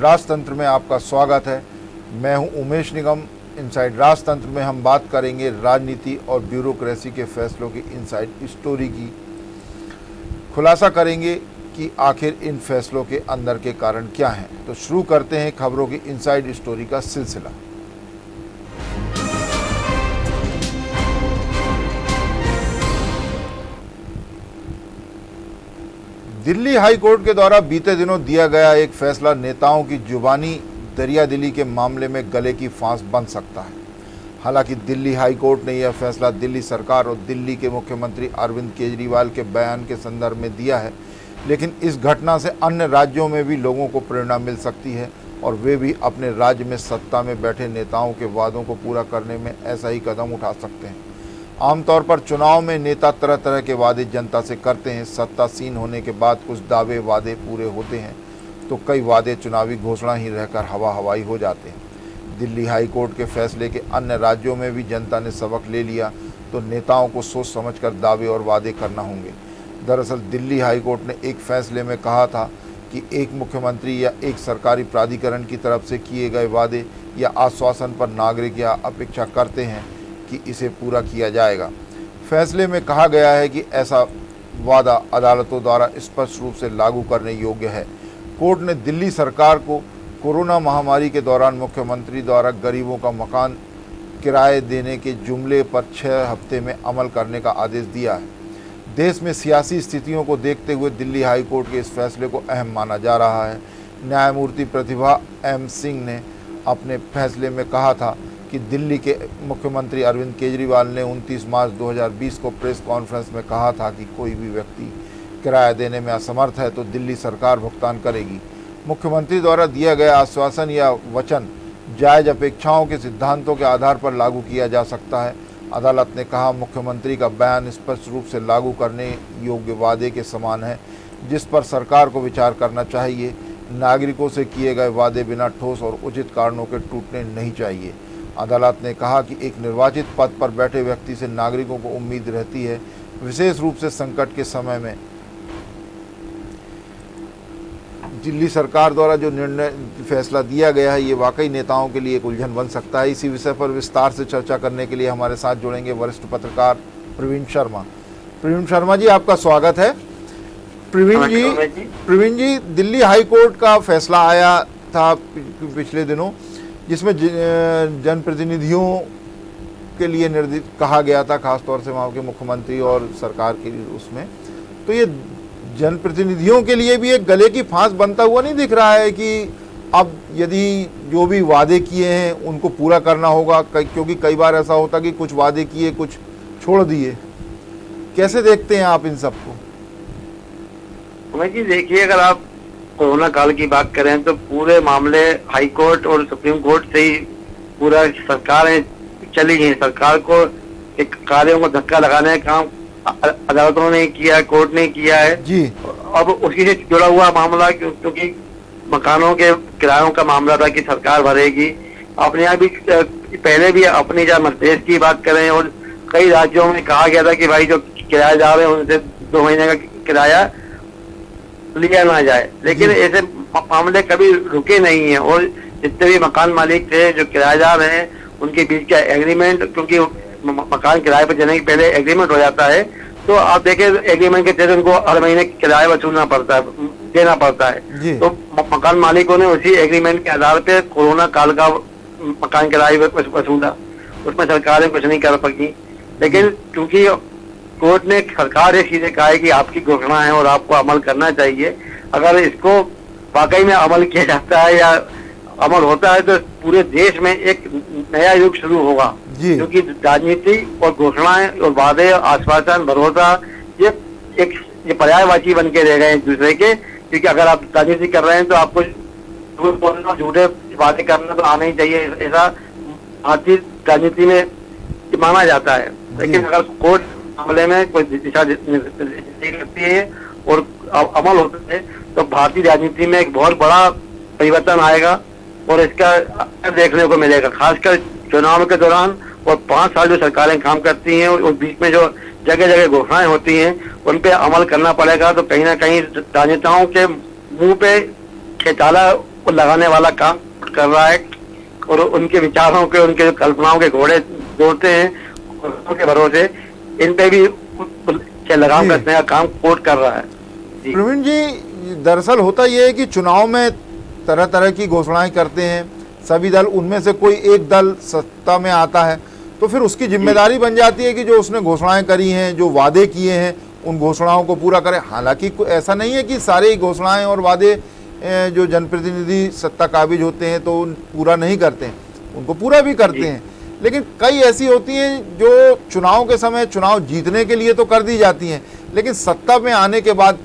राजतंत्र में आपका स्वागत है। मैं हूं उमेश निगम। इनसाइड राजतंत्र में हम बात करेंगे राजनीति और ब्यूरोक्रेसी के फैसलों की इनसाइड स्टोरी की। खुलासा करेंगे कि आखिर इन फैसलों के अंदर के कारण क्या हैं। तो शुरू करते हैं खबरों की इनसाइड स्टोरी का सिलसिला। दिल्ली हाई कोर्ट के द्वारा बीते दिनों दिया गया एक फैसला नेताओं की जुबानी दरियादिली के मामले में गले की फांस बन सकता है। हालांकि दिल्ली हाई कोर्ट ने यह फैसला दिल्ली सरकार और दिल्ली के मुख्यमंत्री अरविंद केजरीवाल के बयान के संदर्भ में दिया है, लेकिन इस घटना से अन्य राज्यों में भी लोगों को प्रेरणा मिल सकती है और वे भी अपने राज्य में सत्ता में बैठे नेताओं के वादों को पूरा करने में ऐसा ही कदम उठा सकते हैं। आमतौर पर चुनाव में नेता तरह तरह के वादे जनता से करते हैं। सत्तासीन होने के बाद कुछ दावे वादे पूरे होते हैं तो कई वादे चुनावी घोषणा ही रहकर हवा हवाई हो जाते हैं। दिल्ली हाई कोर्ट के फैसले के अन्य राज्यों में भी जनता ने सबक ले लिया तो नेताओं को सोच समझकर दावे और वादे करना होंगे। दरअसल दिल्ली हाई कोर्ट ने एक फैसले में कहा था कि एक मुख्यमंत्री या एक सरकारी प्राधिकरण की तरफ से किए गए वादे या आश्वासन पर नागरिक या अपेक्षा करते हैं कि इसे पूरा किया जाएगा। फैसले में कहा गया है कि ऐसा वादा अदालतों द्वारा स्पष्ट रूप से लागू करने योग्य है। कोर्ट ने दिल्ली सरकार को कोरोना महामारी के दौरान मुख्यमंत्री द्वारा गरीबों का मकान किराए देने के जुमले पर 6 हफ्ते में अमल करने का आदेश दिया है। देश में सियासी स्थितियों को देखते हुए दिल्ली हाई कोर्ट के इस फैसले को अहम माना जा रहा है। न्यायमूर्ति प्रतिभा एम सिंह ने अपने फैसले में कहा था कि दिल्ली के मुख्यमंत्री अरविंद केजरीवाल ने 29 मार्च 2020 को प्रेस कॉन्फ्रेंस में कहा था कि कोई भी व्यक्ति किराया देने में असमर्थ है तो दिल्ली सरकार भुगतान करेगी। मुख्यमंत्री द्वारा दिया गया आश्वासन या वचन जायज अपेक्षाओं के सिद्धांतों के आधार पर लागू किया जा सकता है। अदालत ने कहा मुख्यमंत्री का बयान स्पष्ट रूप से लागू करने योग्य वादे के समान है जिस पर सरकार को विचार करना चाहिए। नागरिकों से किए गए वादे बिना ठोस और उचित कारणों के टूटने नहीं चाहिए। अदालत ने कहा कि एक निर्वाचित पद पर बैठे व्यक्ति से नागरिकों को उम्मीद रहती है, विशेष रूप से संकट के समय में। दिल्ली सरकार द्वारा जो निर्णय फैसला दिया गया है ये वाकई नेताओं के लिए एक उलझन बन सकता है। इसी विषय पर विस्तार से चर्चा करने के लिए हमारे साथ जुड़ेंगे वरिष्ठ पत्रकार प्रवीण शर्मा। प्रवीण शर्मा जी, आपका स्वागत है। प्रवीण जी, दिल्ली हाई कोर्ट का फैसला आया था पिछले दिनों जिसमें जनप्रतिनिधियों के लिए निर्देश कहा गया था, खासतौर से वहाँ के मुख्यमंत्री और सरकार के लिए। उसमें तो ये जनप्रतिनिधियों के लिए भी एक गले की फांस बनता हुआ नहीं दिख रहा है कि अब यदि जो भी वादे किए हैं उनको पूरा करना होगा, क्योंकि कई बार ऐसा होता कि कुछ वादे किए कुछ छोड़ दिए। कैसे देखते हैं आप इन सबको? जी देखिए, अगर आप कोरोना काल की बात करें तो पूरे मामले हाई कोर्ट और सुप्रीम कोर्ट से ही पूरा सरकारें चली गई। सरकार को एक कार्यों को धक्का लगाने का काम अदालतों ने किया है, कोर्ट ने किया है जी। अब उसी से जुड़ा हुआ मामला, क्योंकि मकानों के किरायों का मामला था कि सरकार भरेगी। अपने यहाँ भी पहले भी अपनी जहाँ मध्यप्रदेश की बात करें और कई राज्यों में कहा गया था कि भाई जो किराएदार है उनसे 2 महीने का किराया लिया ना जाए, लेकिन ऐसे मामले कभी रुके नहीं हैं। और जितने भी मकान मालिक थे, जो किराएदार हैं, उनके बीच का एग्रीमेंट, क्योंकि मकान किराए पर देने के पहले एग्रीमेंट हो जाता है, तो आप देखें एग्रीमेंट के तहत उनको हर महीने किराया वसूलना पड़ता है, देना पड़ता है। तो मकान मालिकों ने उसी एग्रीमेंट के आधार पे कोरोना काल का मकान किराया वसूला। उसमें सरकारें कुछ नहीं कर सकी, लेकिन क्योंकि कोर्ट ने सरकार से सीधे कहा है कि आपकी घोषणा है और आपको अमल करना चाहिए। अगर इसको वाकई में अमल किया जाता है या अमल होता है तो पूरे देश में एक नया युग शुरू होगा, क्योंकि राजनीति और घोषणाएं और वादे, आश्वासन, भरोसा ये पर्यायवाची बन के रह गए एक दूसरे के। क्योंकि अगर आप राजनीति कर रहे हैं तो आपको झूठ बोलना, झूठे वादे करना तो आना ही चाहिए, ऐसा भारतीय राजनीति में माना जाता है। लेकिन अगर कोर्ट मामले में कोई दिशा करती है और अमल होता है तो भारतीय राजनीति में एक बहुत बड़ा परिवर्तन आएगा और इसका देखने को मिलेगा, खासकर चुनाव के दौरान। और 5 साल जो सरकारें काम करती हैं और बीच में जो जगह जगह घोषणाएं होती हैं उन पे अमल करना पड़ेगा। तो कहीं ना कहीं राजनेताओं के मुंह पे खेताला को लगाने वाला काम कर रहा है और उनके विचारों के, उनके कल्पनाओं के घोड़े दौड़ते हैं उनके भरोसे, इन पे भी लगाम जी। कसने का काम कोर्ट कर रहा है। जी। प्रवीण जी, दरअसल होता यह है कि चुनाव में तरह तरह की घोषणाएं करते हैं सभी दल, उनमें से कोई एक दल सत्ता में आता है तो फिर उसकी जिम्मेदारी बन जाती है कि जो उसने घोषणाएं करी हैं, जो वादे किए हैं, उन घोषणाओं को पूरा करें। हालांकि ऐसा नहीं है कि सारे ही घोषणाएं और वादे जो जनप्रतिनिधि सत्ता काबिज होते हैं तो पूरा नहीं करते हैं, उनको पूरा भी करते हैं, लेकिन कई ऐसी होती हैं जो चुनाव के समय चुनाव जीतने के लिए तो कर दी जाती हैं, लेकिन सत्ता में आने के बाद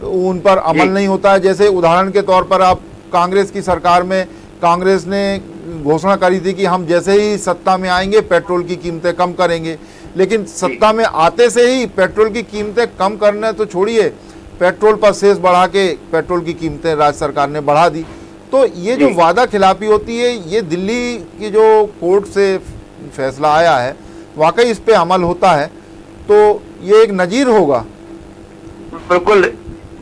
उन पर अमल नहीं होता है। जैसे उदाहरण के तौर पर आप कांग्रेस की सरकार में कांग्रेस ने घोषणा करी थी कि हम जैसे ही सत्ता में आएंगे पेट्रोल की कीमतें कम करेंगे, लेकिन सत्ता में आते से ही पेट्रोल की कीमतें कम करने तो छोड़िए, पेट्रोल पर सेस बढ़ा के पेट्रोल की कीमतें राज्य सरकार ने बढ़ा दी। तो ये जो वादा खिलाफी होती है, ये दिल्ली की जो कोर्ट से फैसला आया है वाकई इस पे अमल होता है तो ये एक नजीर होगा। बिल्कुल,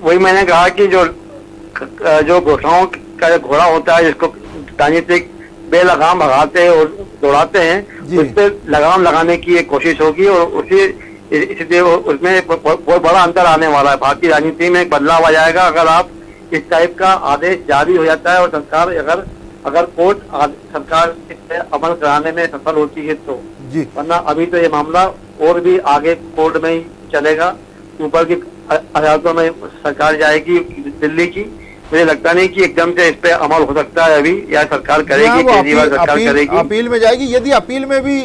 वही मैंने कहा कि जो घोषणाओं का जो घोड़ा होता है जिसको राजनीतिक बेलगाम भगाते और दौड़ाते हैं, उस पर लगाम लगाने की एक कोशिश होगी और इसलिए उसमें बहुत बड़ा अंतर आने वाला है। भारतीय राजनीति में एक बदलाव आ जाएगा अगर आप इस टाइप का आदेश जारी हो जाता है और सरकार अगर कोर्ट सरकार इस पे अमल कराने में सफल होती है तो जी। वरना अभी तो ये मामला और भी आगे कोर्ट में ही चलेगा, ऊपर की अदालतों में सरकार जाएगी दिल्ली की। मुझे लगता नहीं कि एकदम से इस पे अमल हो सकता है अभी, या सरकार करेगी, केजरीवाल सरकार करेगी। अपील में जाएगी, यदि अपील में भी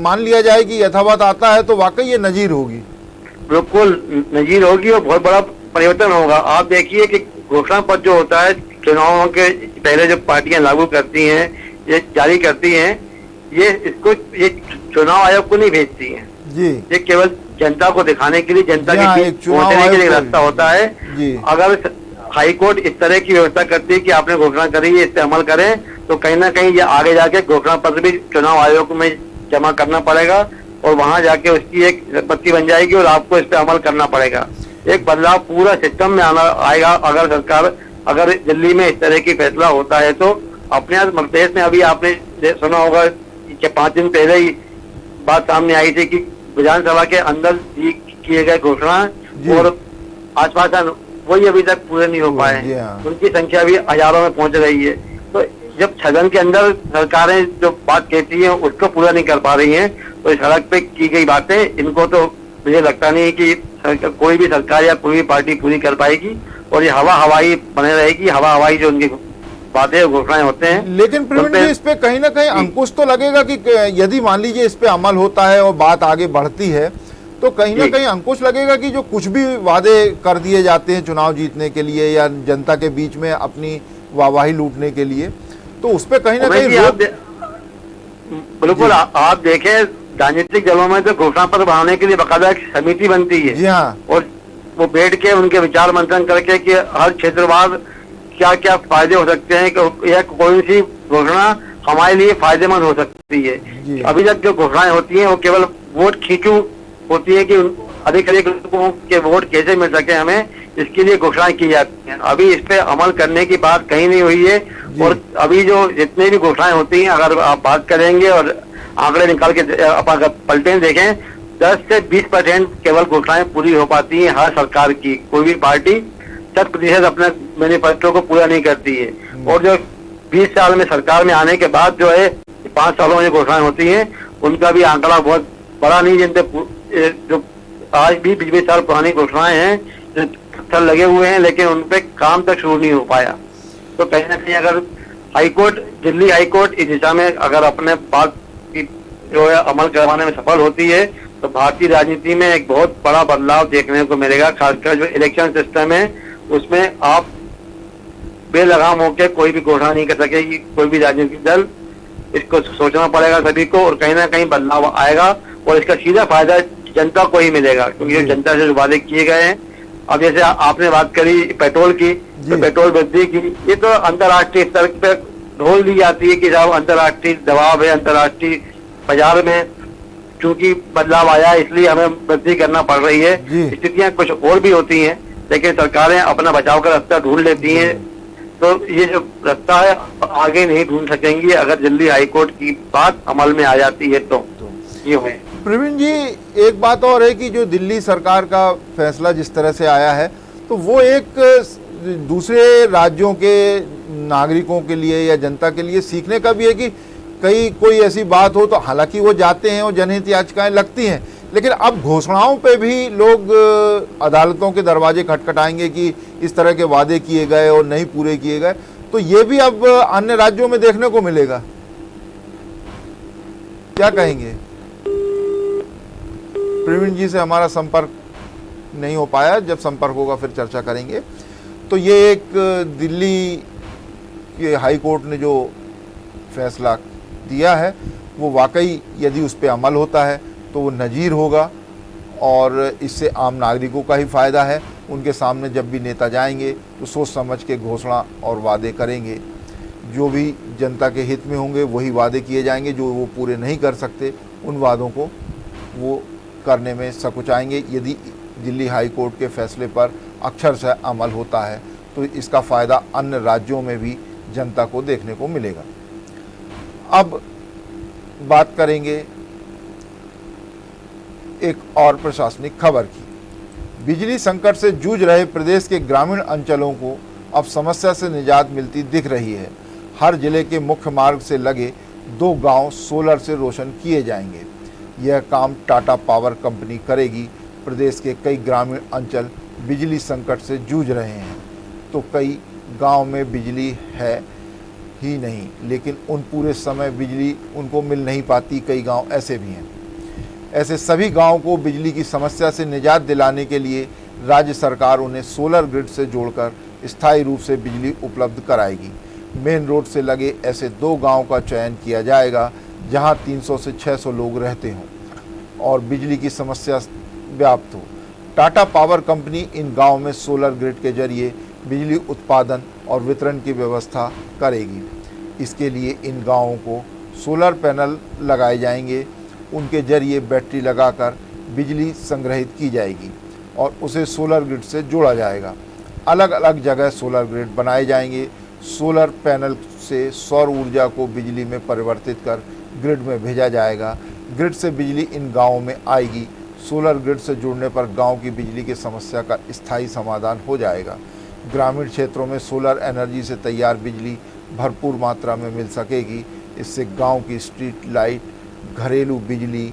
मान लिया जाए कि यथावत आता है तो वाकई ये नजीर होगी। बिल्कुल नजीर होगी और बहुत बड़ा परिवर्तन होगा। आप देखिए कि घोषणा पत्र जो होता है चुनावों के पहले जो पार्टियां लागू करती हैं, ये जारी करती हैं, ये चुनाव आयोग को नहीं भेजती हैं जी। ये केवल जनता को दिखाने के लिए, जनता के बीच पहुंचने के लिए रास्ता होता है जी। अगर हाई कोर्ट इस तरह की व्यवस्था करती है कि आपने घोषणा करी है, इस पे अमल करें, तो कहीं ना कहीं ये आगे जाके घोषणा पत्र भी चुनाव आयोग में जमा करना पड़ेगा और वहां जाके उसकी एक संपत्ति बन जाएगी और आपको इस पे अमल करना पड़ेगा। एक बदलाव पूरा सिस्टम में आएगा अगर दिल्ली में इस तरह की फैसला होता है तो। अपने यहाँ मध्य प्रदेश में अभी आपने सुना होगा कि 5 दिन पहले ही बात सामने आई थी कि विधानसभा के अंदर किए गए घोषणा और आश्वासन वही अभी तक पूरे नहीं हो पाए, उनकी संख्या भी हजारों में पहुंच रही है। तो जब सदन के अंदर सरकारें जो बात कहती हैं उसको पूरा नहीं कर पा रही हैं, तो सड़क पे की गई बातें इनको तो मुझे लगता नहीं कि कोई भी सरकार या कोई भी पार्टी पूरी कर पाएगी और ये हवाई बने रहेगी, हवाई जो उनकी बातें घोषणाएं होते हैं। लेकिन प्रवीण जी, इस पे कहीं ना कहीं अंकुश तो लगेगा कि यदि मान लीजिए इस पे अमल होता है और बात आगे बढ़ती है तो कहीं ना कहीं अंकुश लगेगा कि जो कुछ भी वादे कर दिए जाते हैं चुनाव जीतने के लिए या जनता के बीच में अपनी वाहवाही लूटने के लिए, तो उस पे कहीं ना कहीं बिल्कुल आप देखें राजनीतिक दलों में तो घोषणा पत्र बनाने के लिए बाकायदा एक समिति बनती है। जी हाँ। और वो बैठ के उनके विचार मंथन करके कि हर क्षेत्रवाद क्या क्या फायदे हो सकते हैं कि या कोई सी घोषणा हमारे लिए फायदेमंद हो सकती है। अभी तक जो घोषणाएं होती हैं वो केवल वोट खींचू होती है कि अधिक लोगों के वोट कैसे मिल सके हमें, इसके लिए घोषणाएं की जाती हैं। अभी इस पे अमल करने की बात कहीं नहीं हुई है और अभी जो जितनी भी घोषणाएं होती हैं अगर आप बात करेंगे और आंकड़े निकाल के अपन पलटे देखें 10 से 20% केवल घोषणाएं पूरी हो पाती हैं हर सरकार की। कोई भी पार्टी 100% अपने मैनिफेस्टो को पूरा नहीं करती है और जो 20 साल में सरकार में आने के बाद जो है 5 सालों में जो घोषणाएं होती हैं उनका भी आंकड़ा बहुत बड़ा नहीं, जिनसे जो आज भी 20 साल पुरानी घोषणाएं हैं जो पत्थर लगे हुए हैं लेकिन उन पे काम तक शुरू नहीं हो पाया। तो कहीं ना कहीं अगर दिल्ली हाई कोर्ट इस दिशा में अगर अपने बात की जो है अमल करवाने में सफल होती है तो भारतीय राजनीति में एक बहुत बड़ा बदलाव देखने को मिलेगा। खासकर जो इलेक्शन सिस्टम है उसमें आप बेलगाम होकर कोई भी घोषणा नहीं कर सकेगी कोई भी राजनीतिक दल, इसको सोचना पड़ेगा सभी को और कहीं ना कहीं बदलाव आएगा और इसका सीधा फायदा जनता को ही मिलेगा क्योंकि जो जनता से जो वादे किए गए हैं। अब जैसे आपने बात करी पेट्रोल की, तो पेट्रोल वृद्धि की, ये तो अंतर्राष्ट्रीय स्तर पर ढोल दी जाती है कि साहब अंतर्राष्ट्रीय दबाव है, अंतर्राष्ट्रीय बाजार में चूंकि बदलाव आया इसलिए हमें वृद्धि करना पड़ रही है। स्थितियां कुछ और भी होती हैं लेकिन सरकारें अपना बचाव का रास्ता ढूंढ लेती हैं तो ये जो रास्ता है आगे नहीं ढूंढ सकेंगी अगर दिल्ली हाईकोर्ट की बात अमल में आ जाती है तो ये है। प्रवीण जी, एक बात और है कि जो दिल्ली सरकार का फैसला जिस तरह से आया है, तो वो एक दूसरे राज्यों के नागरिकों के लिए या जनता के लिए सीखने का भी है कि कहीं कोई ऐसी बात हो तो, हालांकि वो जाते हैं और जनहित याचिकाएं लगती हैं, लेकिन अब घोषणाओं पे भी लोग अदालतों के दरवाजे खटखटाएंगे कि इस तरह के वादे किए गए और नहीं पूरे किए गए, तो ये भी अब अन्य राज्यों में देखने को मिलेगा। क्या कहेंगे? प्रवीण जी से हमारा संपर्क नहीं हो पाया, जब संपर्क होगा फिर चर्चा करेंगे। तो ये एक दिल्ली के हाई कोर्ट ने जो फैसला दिया है वो वाकई यदि उस पर अमल होता है तो वो नज़ीर होगा और इससे आम नागरिकों का ही फ़ायदा है। उनके सामने जब भी नेता जाएंगे तो सोच समझ के घोषणा और वादे करेंगे, जो भी जनता के हित में होंगे वही वादे किए जाएंगे, जो वो पूरे नहीं कर सकते उन वादों को वो करने में सकुचाएंगे। यदि दिल्ली हाई कोर्ट के फैसले पर अक्षरशः अमल होता है तो इसका फ़ायदा अन्य राज्यों में भी जनता को देखने को मिलेगा। अब बात करेंगे एक और प्रशासनिक खबर की। बिजली संकट से जूझ रहे प्रदेश के ग्रामीण अंचलों को अब समस्या से निजात मिलती दिख रही है। हर जिले के मुख्य मार्ग से लगे 2 गांव सोलर से रोशन किए जाएंगे। यह काम टाटा पावर कंपनी करेगी। प्रदेश के कई ग्रामीण अंचल बिजली संकट से जूझ रहे हैं, तो कई गांव में बिजली है ही नहीं, लेकिन उन पूरे समय बिजली उनको मिल नहीं पाती। कई गांव ऐसे भी हैं। ऐसे सभी गांवों को बिजली की समस्या से निजात दिलाने के लिए राज्य सरकार उन्हें सोलर ग्रिड से जोड़कर स्थायी रूप से बिजली उपलब्ध कराएगी। मेन रोड से लगे ऐसे 2 गांवों का चयन किया जाएगा जहां 300 से 600 लोग रहते हों और बिजली की समस्या व्याप्त हो। टाटा पावर कंपनी इन गांवों में सोलर ग्रिड के जरिए बिजली उत्पादन और वितरण की व्यवस्था करेगी। इसके लिए इन गांवों को सोलर पैनल लगाए जाएंगे। उनके जरिए बैटरी लगाकर बिजली संग्रहित की जाएगी और उसे सोलर ग्रिड से जोड़ा जाएगा। अलग अलग जगह सोलर ग्रिड बनाए जाएंगे। सोलर पैनल से सौर ऊर्जा को बिजली में परिवर्तित कर ग्रिड में भेजा जाएगा। ग्रिड से बिजली इन गाँवों में आएगी। सोलर ग्रिड से जुड़ने पर गांव की बिजली की समस्या का स्थायी समाधान हो जाएगा। ग्रामीण क्षेत्रों में सोलर एनर्जी से तैयार बिजली भरपूर मात्रा में मिल सकेगी। इससे गांव की स्ट्रीट लाइट, घरेलू बिजली,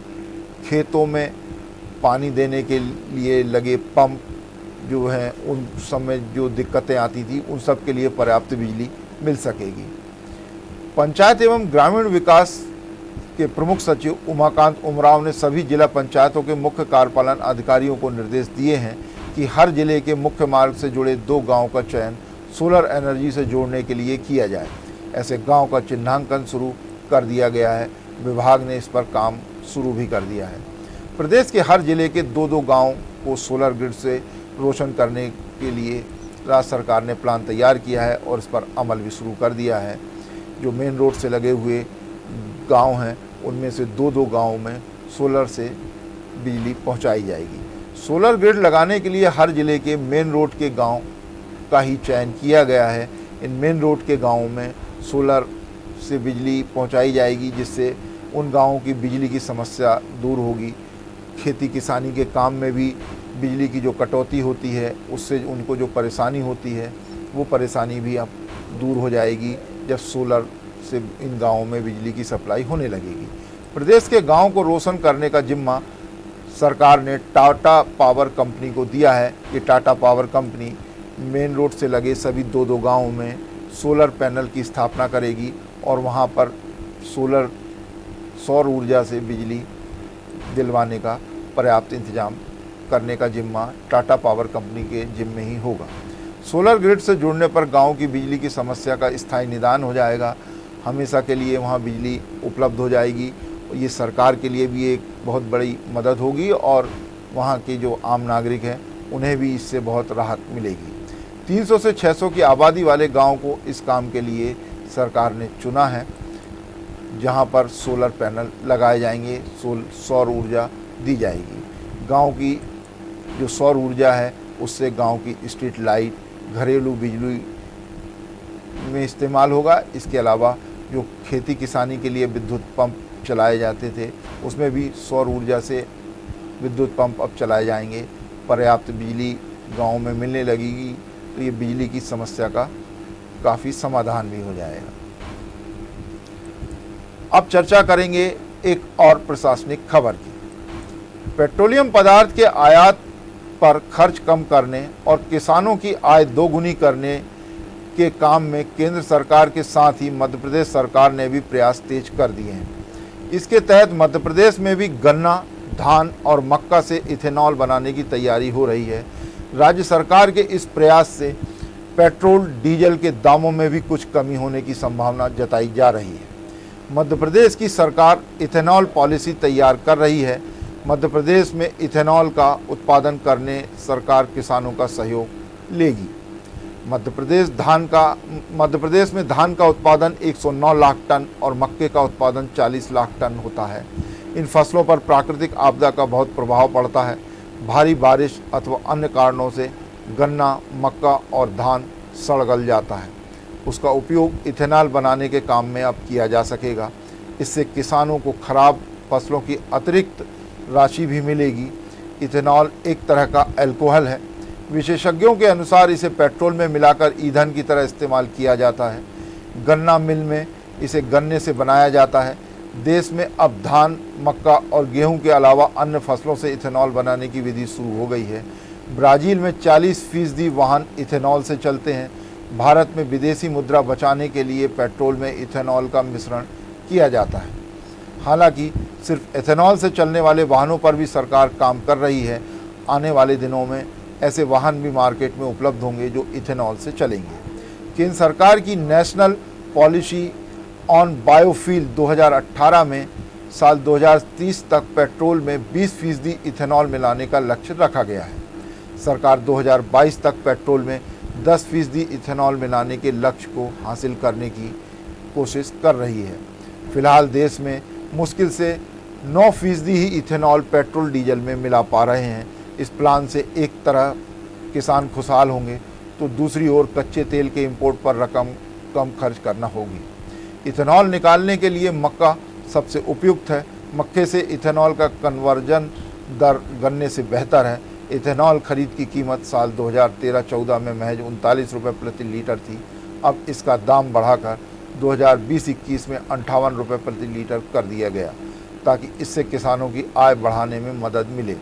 खेतों में पानी देने के लिए लगे पंप जो हैं उन सब में जो दिक्कतें आती थी उन सब के लिए पर्याप्त बिजली मिल सकेगी। पंचायत एवं ग्रामीण विकास के प्रमुख सचिव उमाकांत उमराव ने सभी जिला पंचायतों के मुख्य कार्यपालन अधिकारियों को निर्देश दिए हैं कि हर जिले के मुख्य मार्ग से जुड़े 2 गांवों का चयन सोलर एनर्जी से जोड़ने के लिए किया जाए। ऐसे गांव का चिन्हांकन शुरू कर दिया गया है। विभाग ने इस पर काम शुरू भी कर दिया है। प्रदेश के हर जिले के 2-2 गाँव को सोलर ग्रिड से रोशन करने के लिए राज्य सरकार ने प्लान तैयार किया है और इस पर अमल भी शुरू कर दिया है। जो मेन रोड से लगे हुए गांव हैं उनमें से 2-2 गाँव में सोलर से बिजली पहुंचाई जाएगी। सोलर ग्रिड लगाने के लिए हर जिले के मेन रोड के गांव का ही चयन किया गया है। इन मेन रोड के गाँवों में सोलर से बिजली पहुंचाई जाएगी, जिससे उन गाँवों की बिजली की समस्या दूर होगी। खेती किसानी के काम में भी बिजली की जो कटौती होती है उससे उनको जो परेशानी होती है वो परेशानी भी अब दूर हो जाएगी जब सोलर से इन गाँवों में बिजली की सप्लाई होने लगेगी। प्रदेश के गाँव को रोशन करने का जिम्मा सरकार ने टाटा पावर कंपनी को दिया है। कि Tata power company main road से लगे सभी 2-2 गाँवों में सोलर पैनल की स्थापना करेगी और वहाँ पर सौर ऊर्जा से बिजली दिलवाने का पर्याप्त इंतजाम करने का जिम्मा टाटा पावर कंपनी के जिम्मे ही होगा। सोलर ग्रिड से जुड़ने पर गांव की बिजली की समस्या का स्थायी निदान हो जाएगा। हमेशा के लिए वहां बिजली उपलब्ध हो जाएगी। ये सरकार के लिए भी एक बहुत बड़ी मदद होगी और वहां के जो आम नागरिक हैं उन्हें भी इससे बहुत राहत मिलेगी। 300 से 600 की आबादी वाले गांव को इस काम के लिए सरकार ने चुना है, जहां पर सोलर पैनल लगाए जाएंगे, सौर ऊर्जा दी जाएगी। गांव की जो सौर ऊर्जा है उससे गांव की स्ट्रीट लाइट, घरेलू बिजली में इस्तेमाल होगा। इसके अलावा जो खेती किसानी के लिए विद्युत पंप चलाए जाते थे उसमें भी सौर ऊर्जा से विद्युत पंप अब चलाए जाएंगे। पर्याप्त बिजली गाँव में मिलने लगेगी तो ये बिजली की समस्या का काफ़ी समाधान भी हो जाएगा। अब चर्चा करेंगे एक और प्रशासनिक खबर की। पेट्रोलियम पदार्थ के आयात पर खर्च कम करने और किसानों की आय दोगुनी करने के काम में केंद्र सरकार के साथ ही मध्य प्रदेश सरकार ने भी प्रयास तेज कर दिए हैं। इसके तहत मध्य प्रदेश में भी गन्ना, धान और मक्का से इथेनॉल बनाने की तैयारी हो रही है। राज्य सरकार के इस प्रयास से पेट्रोल डीजल के दामों में भी कुछ कमी होने की संभावना जताई जा रही है। मध्य प्रदेश की सरकार इथेनॉल पॉलिसी तैयार कर रही है। मध्य प्रदेश में इथेनॉल का उत्पादन करने सरकार किसानों का सहयोग लेगी। मध्य प्रदेश में धान का उत्पादन 109 लाख टन और मक्के का उत्पादन 40 लाख टन होता है। इन फसलों पर प्राकृतिक आपदा का बहुत प्रभाव पड़ता है। भारी बारिश अथवा अन्य कारणों से गन्ना, मक्का और धान सड़ गल जाता है। उसका उपयोग इथेनॉल बनाने के काम में अब किया जा सकेगा। इससे किसानों को खराब फसलों की अतिरिक्त राशि भी मिलेगी। इथेनॉल एक तरह का अल्कोहल है। विशेषज्ञों के अनुसार इसे पेट्रोल में मिलाकर ईंधन की तरह इस्तेमाल किया जाता है। गन्ना मिल में इसे गन्ने से बनाया जाता है। देश में अब धान, मक्का और गेहूं के अलावा अन्य फसलों से इथेनॉल बनाने की विधि शुरू हो गई है। ब्राज़ील में 40% वाहन इथेनॉल से चलते हैं। भारत में विदेशी मुद्रा बचाने के लिए पेट्रोल में इथेनॉल का मिश्रण किया जाता है। हालांकि सिर्फ इथेनॉल से चलने वाले वाहनों पर भी सरकार काम कर रही है। आने वाले दिनों में ऐसे वाहन भी मार्केट में उपलब्ध होंगे जो इथेनॉल से चलेंगे। केंद्र सरकार की नेशनल पॉलिसी ऑन बायोफ्यूल 2018 में साल 2030 तक पेट्रोल में 20% इथेनॉल मिलाने का लक्ष्य रखा गया है। सरकार 2022 तक पेट्रोल में 10% इथेनॉल मिलाने के लक्ष्य को हासिल करने की कोशिश कर रही है। फिलहाल देश में मुश्किल से 9% ही इथेनॉल पेट्रोल डीजल में मिला पा रहे हैं। इस प्लान से एक तरह किसान खुशहाल होंगे तो दूसरी ओर कच्चे तेल के इंपोर्ट पर रकम कम खर्च करना होगी। इथेनॉल निकालने के लिए मक्का सबसे उपयुक्त है। मक्के से इथेनॉल का कन्वर्जन दर गन्ने से बेहतर है। इथेनॉल खरीद की कीमत साल 2013-14 में महज 39 रुपये प्रति लीटर थी। अब इसका दाम बढ़ाकर 2020-21 में 58 रुपये प्रति लीटर कर दिया गया ताकि इससे किसानों की आय बढ़ाने में मदद मिले।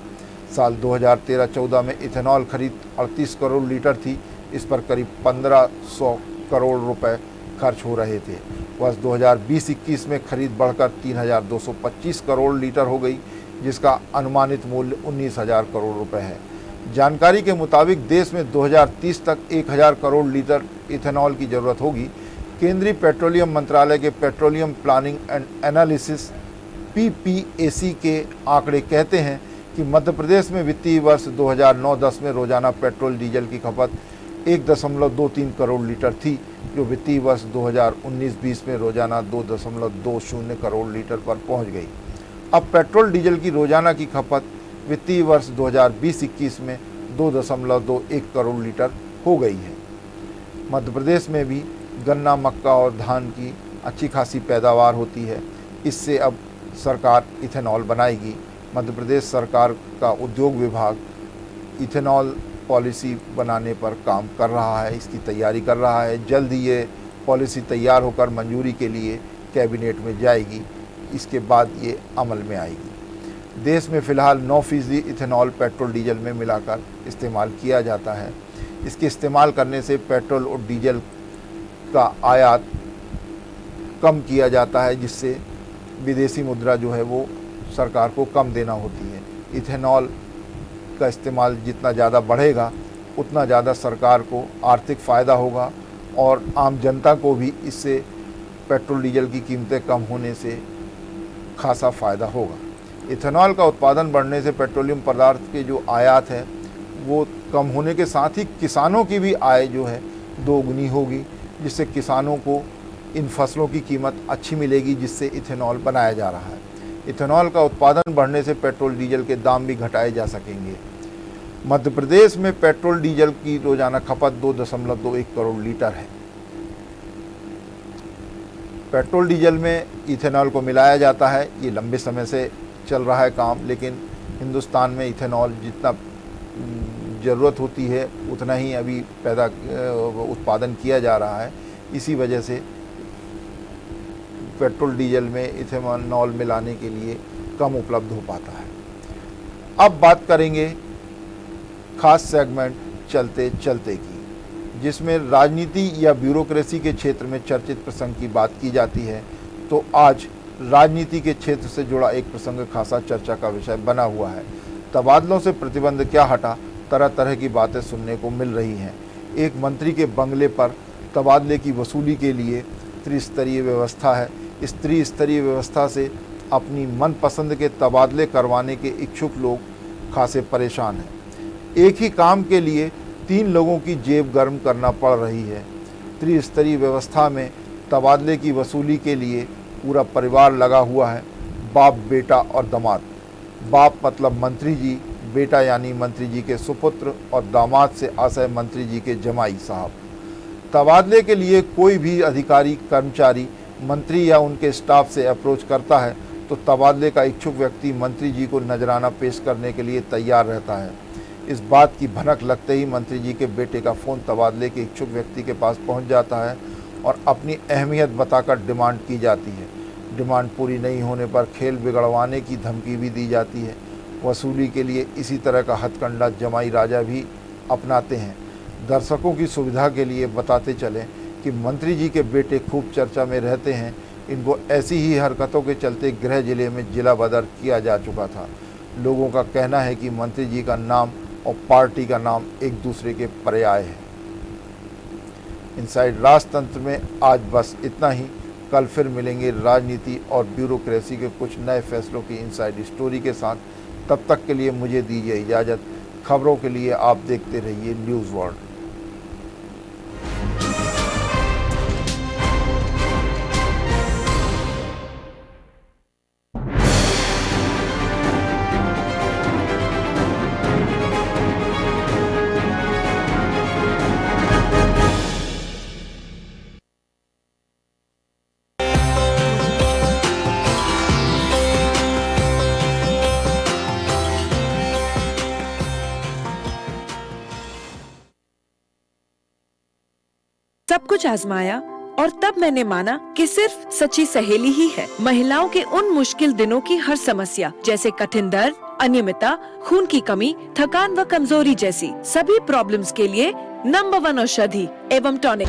साल 2013-14 में इथेनॉल खरीद 38 करोड़ लीटर थी। इस पर करीब 1500 करोड़ रुपए खर्च हो रहे थे। वर्ष 2020-21 में खरीद बढ़कर 3225 करोड़ लीटर हो गई, जिसका अनुमानित मूल्य 19,000 करोड़ रुपए है। जानकारी के मुताबिक देश में 2030 तक 1000 करोड़ लीटर इथेनॉल की ज़रूरत होगी। केंद्रीय पेट्रोलियम मंत्रालय के petroleum planning and analysis PPAC के आंकड़े कहते हैं कि मध्य प्रदेश में वित्तीय वर्ष 2009-10 में रोजाना पेट्रोल डीजल की खपत 1.23 करोड़ लीटर थी, जो वित्तीय वर्ष 2019-20 में रोजाना 2.20 करोड़ लीटर पर पहुंच गई। अब पेट्रोल डीजल की रोजाना की खपत वित्तीय वर्ष 2020-21 में 2.21 करोड़ लीटर हो गई है। मध्य प्रदेश में भी गन्ना, मक्का और धान की अच्छी खासी पैदावार होती है। इससे अब सरकार इथेनॉल बनाएगी। मध्य प्रदेश सरकार का उद्योग विभाग इथेनॉल पॉलिसी बनाने पर काम कर रहा है, इसकी तैयारी कर रहा है। जल्द ही ये पॉलिसी तैयार होकर मंजूरी के लिए कैबिनेट में जाएगी। इसके बाद ये अमल में आएगी। देश में फ़िलहाल 9% इथेनॉल पेट्रोल डीजल में मिलाकर इस्तेमाल किया जाता है। इसके इस्तेमाल करने से पेट्रोल और डीजल का आयात कम किया जाता है, जिससे विदेशी मुद्रा जो है वो सरकार को कम देना होती है। इथेनॉल का इस्तेमाल जितना ज़्यादा बढ़ेगा उतना ज़्यादा सरकार को आर्थिक फ़ायदा होगा और आम जनता को भी इससे पेट्रोल डीजल की कीमतें कम होने से खासा फ़ायदा होगा। इथेनॉल का उत्पादन बढ़ने से पेट्रोलियम पदार्थ के जो आयात है वो कम होने के साथ ही किसानों की भी आय जो है दोगुनी होगी, जिससे किसानों को इन फसलों की कीमत अच्छी मिलेगी, जिससे इथेनॉल बनाया जा रहा है। इथेनॉल का उत्पादन बढ़ने से पेट्रोल डीजल के दाम भी घटाए जा सकेंगे। मध्य प्रदेश में पेट्रोल डीजल की रोजाना खपत 2.21 करोड़ लीटर है। पेट्रोल डीजल में इथेनॉल को मिलाया जाता है। ये लंबे समय से चल रहा है काम, लेकिन हिंदुस्तान में इथेनॉल जितना ज़रूरत होती है उतना ही अभी उत्पादन किया जा रहा है। इसी वजह से पेट्रोल डीजल में इथेनॉल मिलाने के लिए कम उपलब्ध हो पाता है। अब बात करेंगे खास सेगमेंट चलते चलते की, जिसमें राजनीति या ब्यूरोक्रेसी के क्षेत्र में चर्चित प्रसंग की बात की जाती है। तो आज राजनीति के क्षेत्र से जुड़ा एक प्रसंग खासा चर्चा का विषय बना हुआ है। तबादलों से प्रतिबंध क्या हटा, तरह तरह की बातें सुनने को मिल रही हैं। एक मंत्री के बंगले पर तबादले की वसूली के लिए त्रिस्तरीय व्यवस्था है। इस त्रिस्तरीय व्यवस्था से अपनी मनपसंद के तबादले करवाने के इच्छुक लोग खासे परेशान हैं। एक ही काम के लिए 3 लोगों की जेब गर्म करना पड़ रही है। त्रिस्तरीय व्यवस्था में तबादले की वसूली के लिए पूरा परिवार लगा हुआ है, बाप, बेटा और दामाद। बाप मतलब मंत्री जी, बेटा यानी मंत्री जी के सुपुत्र और दामाद से आशय मंत्री जी के जमाई साहब। तबादले के लिए कोई भी अधिकारी, कर्मचारी मंत्री या उनके स्टाफ से अप्रोच करता है तो तबादले का इच्छुक व्यक्ति मंत्री जी को नजराना पेश करने के लिए तैयार रहता है। इस बात की भनक लगते ही मंत्री जी के बेटे का फ़ोन तबादले के इच्छुक व्यक्ति के पास पहुंच जाता है और अपनी अहमियत बताकर डिमांड की जाती है। डिमांड पूरी नहीं होने पर खेल बिगड़वाने की धमकी भी दी जाती है। वसूली के लिए इसी तरह का हथकंडा जमाई राजा भी अपनाते हैं। दर्शकों की सुविधा के लिए बताते चलें कि मंत्री जी के बेटे खूब चर्चा में रहते हैं। इनको ऐसी ही हरकतों के चलते गृह जिले में जिला बदर किया जा चुका था। लोगों का कहना है कि मंत्री जी का नाम और पार्टी का नाम एक दूसरे के पर्याय है। इनसाइड राजतंत्र में आज बस इतना ही। कल फिर मिलेंगे राजनीति और ब्यूरोक्रेसी के कुछ नए फैसलों की इनसाइड स्टोरी के साथ। तब तक के लिए मुझे दीजिए इजाज़त। खबरों के लिए आप देखते रहिए न्यूज़ वर्ल्ड। सब कुछ आजमाया और तब मैंने माना कि सिर्फ सच्ची सहेली ही है। महिलाओं के उन मुश्किल दिनों की हर समस्या, जैसे कठिन दर्द, अनियमितता, खून की कमी, थकान व कमजोरी जैसी सभी प्रॉब्लम्स के लिए नंबर 1 औषधि एवं टॉनिक।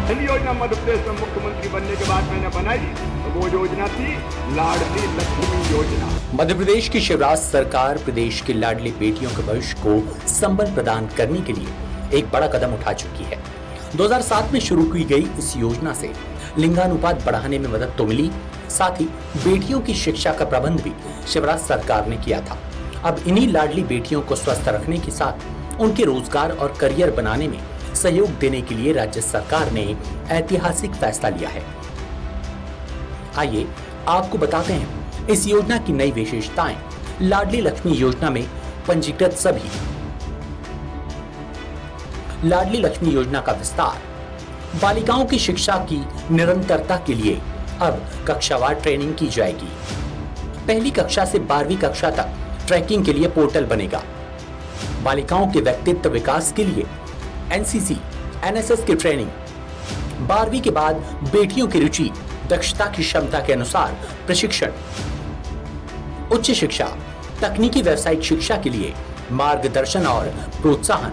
पहली योजना मध्य प्रदेश में मुख्यमंत्री बनने के बाद मैंने बनाई, तो वो योजना थी लाडली लक्ष्मी योजना। मध्य प्रदेश की शिवराज सरकार प्रदेश की लाडली बेटियों के भविष्य को संबल प्रदान करने के लिए एक बड़ा कदम उठा चुकी है। 2007 में शुरू की गई इस योजना से लिंगानुपात बढ़ाने में मदद तो मिली, साथ ही बेटियों की शिक्षा का प्रबंध भी शिवराज सरकार ने किया था। अब इन्हीं लाडली बेटियों को स्वस्थ रखने के साथ उनके रोजगार और करियर बनाने में सहयोग देने के लिए राज्य सरकार ने ऐतिहासिक फैसला लिया है। आइए आपको बताते हैं इस योजना की नई विशेषताएं। लाडली लक्ष्मी योजना में पंजीकृत सभी। लाडली लक्ष्मी योजना का विस्तार। बालिकाओं की शिक्षा की निरंतरता के लिए अब कक्षावार ट्रेनिंग की जाएगी। पहली कक्षा से 12वीं कक्षा तक ट्रैकिंग के लिए पोर्टल बनेगा। बालिकाओं के व्यक्तित्व विकास के लिए एनसीसी, एनएसएस की ट्रेनिंग। 12वीं के बाद बेटियों की रुचि, दक्षता की क्षमता के अनुसार प्रशिक्षण। उच्च शिक्षा, तकनीकी व्यावसायिक शिक्षा के लिए मार्गदर्शन और प्रोत्साहन।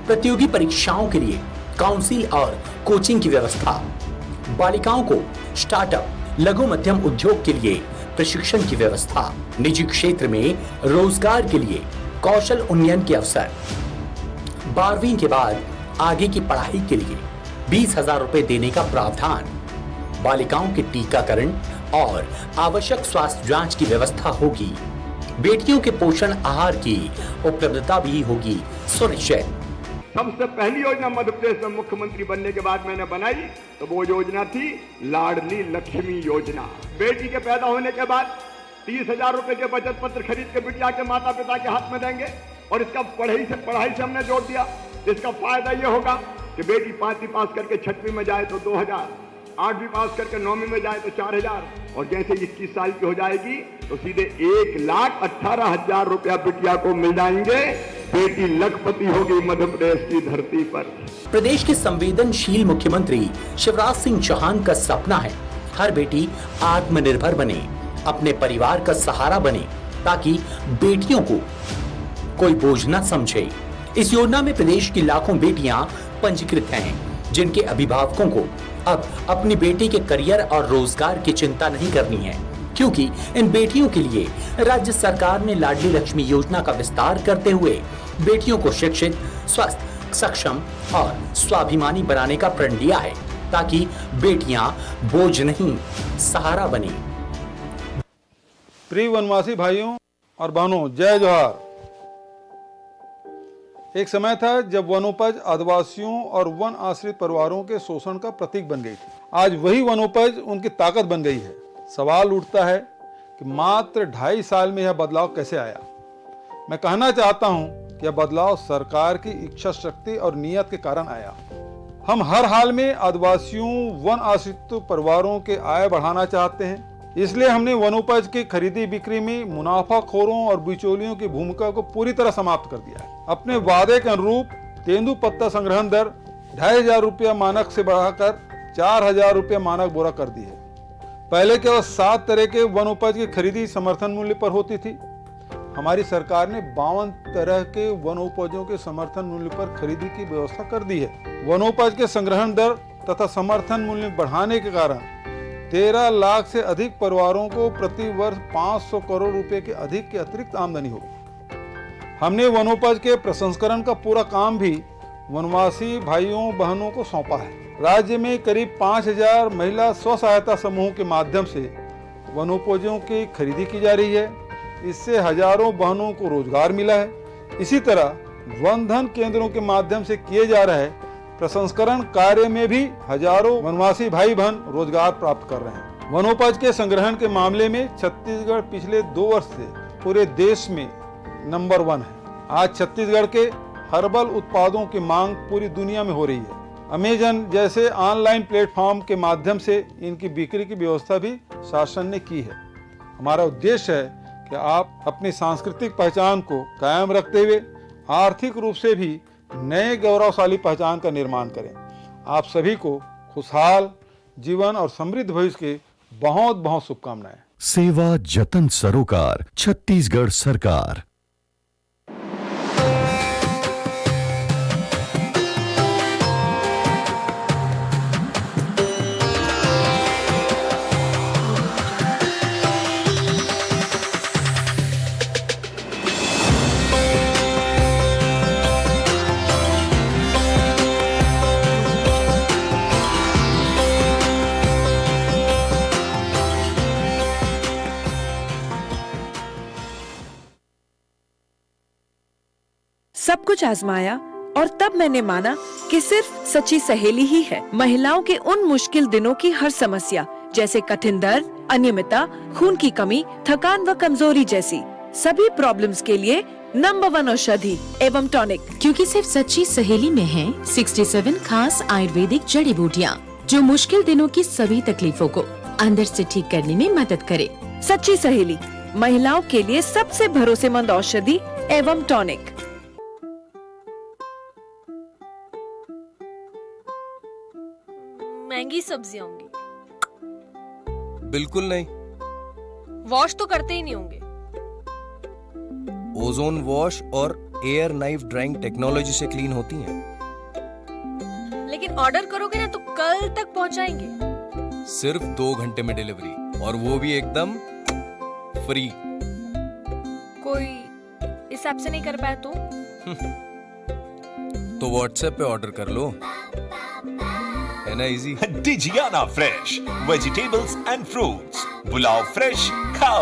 प्रतियोगी परीक्षाओं के लिए काउंसिल और कोचिंग की व्यवस्था। बालिकाओं को स्टार्टअप, लघु मध्यम उद्योग के लिए प्रशिक्षण की व्यवस्था। निजी क्षेत्र में रोजगार के लिए कौशल उन्नयन के अवसर। 12वीं के बाद आगे की पढ़ाई के लिए 20,000 रुपए देने का प्रावधान। बालिकाओं के टीकाकरण और आवश्यक स्वास्थ्य जांच की व्यवस्था होगी। बेटियों के पोषण आहार की उपलब्धता भी होगी सुनिश्चित। सबसे पहली योजना मध्य प्रदेश में मुख्यमंत्री बनने के बाद मैंने बनाई, तो वो योजना थी लाडली लक्ष्मी योजना। बेटी के पैदा होने के बाद 30,000 रुपए के बचत पत्र खरीद के बिटिया के माता पिता के हाथ में देंगे, और इसका पढ़ाई से हमने जोड़ दिया। इसका फायदा ये होगा कि बेटी 5वीं पास करके 6वीं में जाए तो 2000, 8वीं पास करके 9वीं में जाए तो 4000, और जैसे 21 साल की हो जाएगी तो सीधे 1,18,000 रुपया बिटिया को मिल जाएंगे। बेटी लखपति होगी मध्य प्रदेश की धरती पर। प्रदेश के संवेदनशील मुख्यमंत्री शिवराज सिंह चौहान का सपना है हर बेटी आत्मनिर्भर बने, अपने परिवार का सहारा बने, ताकि बेटियों को कोई बोझ न समझे। इस योजना में प्रदेश की लाखों बेटियां पंजीकृत हैं, जिनके अभिभावकों को अब अपनी बेटी के करियर और रोजगार की चिंता नहीं करनी है, क्योंकि इन बेटियों के लिए राज्य सरकार ने लाडली लक्ष्मी योजना का विस्तार करते हुए बेटियों को शिक्षित, स्वस्थ, सक्षम और स्वाभिमानी बनाने का प्रण लिया है, ताकि बेटियां बोझ नहीं सहारा बने। प्रिय वनवासी भाइयों और बहनों, जय जोहार। एक समय था जब वनोपज आदिवासियों और वन आश्रित परिवारों के शोषण का प्रतीक बन गई थी। आज वही वनोपज उनकी ताकत बन गई है। सवाल उठता है कि मात्र 2.5 साल में यह बदलाव कैसे आया। मैं कहना चाहता हूं कि यह बदलाव सरकार की इच्छा शक्ति और नियत के कारण आया। हम हर हाल में आदिवासियों, वन आश्रित परिवारों के आय बढ़ाना चाहते हैं, इसलिए हमने वनोपज की खरीदी बिक्री में मुनाफाखोरों और बिचौलियों की भूमिका को पूरी तरह समाप्त कर दिया है। अपने वादे के अनुरूप तेंदुपत्ता संग्रहण दर 2,500 रुपया मानक से बढ़ाकर 4,000 रुपया मानक बोरा कर दी है। पहले केवल 7 तरह के वनोपज की खरीदी समर्थन मूल्य पर होती थी। हमारी सरकार ने 52 तरह के वनोपजों के समर्थन मूल्य पर खरीदी की व्यवस्था कर दी है। वनोपज के संग्रहण दर तथा समर्थन मूल्य बढ़ाने के कारण 13 लाख से अधिक परिवारों को प्रति वर्ष 500 करोड़ रुपए के अधिक की अतिरिक्त आमदनी होगी। हमने वनोपज के प्रसंस्करण का पूरा काम भी वनवासी भाइयों बहनों को सौंपा है। राज्य में करीब 5,000 महिला स्व सहायता समूहों के माध्यम से वनोपजों की खरीदी की जा रही है। इससे हजारों बहनों को रोजगार मिला है। इसी तरह वन धन केंद्रों के माध्यम से किए जा रहे प्रसंस्करण कार्य में भी हजारों वनवासी भाई बहन रोजगार प्राप्त कर रहे हैं। वनोपज के संग्रहण के मामले में छत्तीसगढ़ पिछले 2 वर्ष से पूरे देश में नंबर 1 है। आज छत्तीसगढ़ के हर्बल उत्पादों की मांग पूरी दुनिया में हो रही है। अमेजन जैसे ऑनलाइन प्लेटफॉर्म के माध्यम से इनकी बिक्री की व्यवस्था भी शासन ने की है। हमारा उद्देश्य है कि आप अपनी सांस्कृतिक पहचान को कायम रखते हुए आर्थिक रूप से भी नए गौरवशाली पहचान का निर्माण करें। आप सभी को खुशहाल जीवन और समृद्ध भविष्य के बहुत बहुत शुभकामनाएं। सेवा जतन सरोकार, छत्तीसगढ़ सरकार। सब कुछ आजमाया और तब मैंने माना कि सिर्फ सच्ची सहेली ही है महिलाओं के उन मुश्किल दिनों की हर समस्या, जैसे कठिन दर्द, अनियमितता, खून की कमी, थकान व कमजोरी जैसी सभी प्रॉब्लम्स के लिए नंबर 1 औषधि एवं टॉनिक। क्योंकि सिर्फ सच्ची सहेली में है 67 खास आयुर्वेदिक जड़ी बूटियाँ, जो मुश्किल दिनों की सभी तकलीफों को अंदर से ठीक करने में मदद करे। सच्ची सहेली, महिलाओं के लिए सबसे भरोसेमंद औषधि एवं टॉनिक। महंगी सब्जियां होंगी? बिल्कुल नहीं। वॉश तो करते ही नहीं होंगे? ओजोन वॉश और एयर नाइफ ड्राइंग टेक्नोलॉजी से क्लीन होती हैं। लेकिन ऑर्डर करोगे ना तो कल तक पहुंचाएंगे। सिर्फ 2 घंटे में डिलीवरी, और वो भी एकदम फ्री। कोई इस ऐप से नहीं कर पाया तो व्हाट्सएप पे ऑर्डर कर लो, है ना easy. Digiana fresh vegetables and fruits, बुलाओ फ्रेश, खाओ